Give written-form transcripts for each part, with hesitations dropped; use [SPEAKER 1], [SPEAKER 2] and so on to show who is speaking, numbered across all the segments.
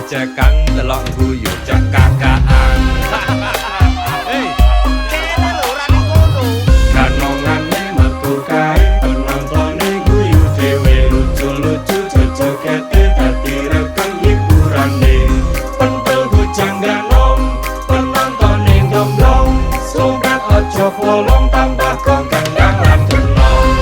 [SPEAKER 1] cekang delok guyu cekakakan. Hei,
[SPEAKER 2] kene lho ora ning kono.
[SPEAKER 1] kanongane metu kae penontone guyu dhewe lucu-lucu joget-jogete dadi rekeng hiburane. Pentel bujang ganom penontone domblong sumbat aja bolong tambah kongkang lan denong.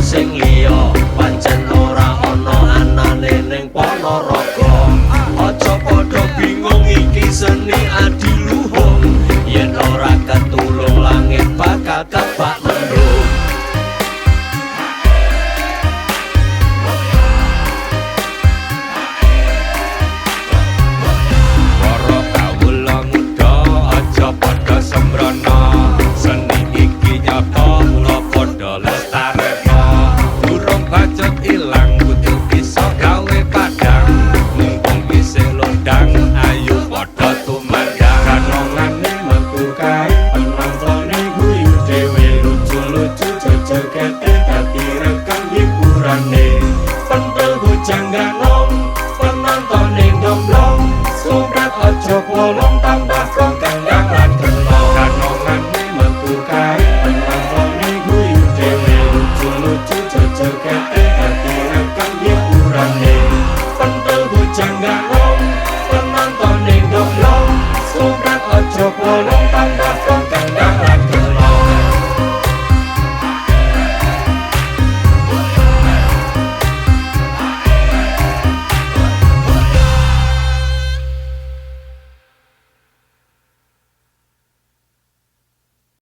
[SPEAKER 1] Sing liya pancen ora ana anane ning Ponorogo. Aja padha bingung iki seni adiluhung, yen ora ketulung langit bakal kebak mendung. Para kawula muda aja padha sembrono, seni iki nyata mula padha lestarekno. Bacot ilang kudu bisa gawe padang, mumpung isih londang ayo padha tumandang. Kanongane metu kae penontone guyu dhewe lucu-lucu joget-jogete dadi rekeng hiburane. Pentel bujang ganom penontone domblong sumrat aja bolong tambah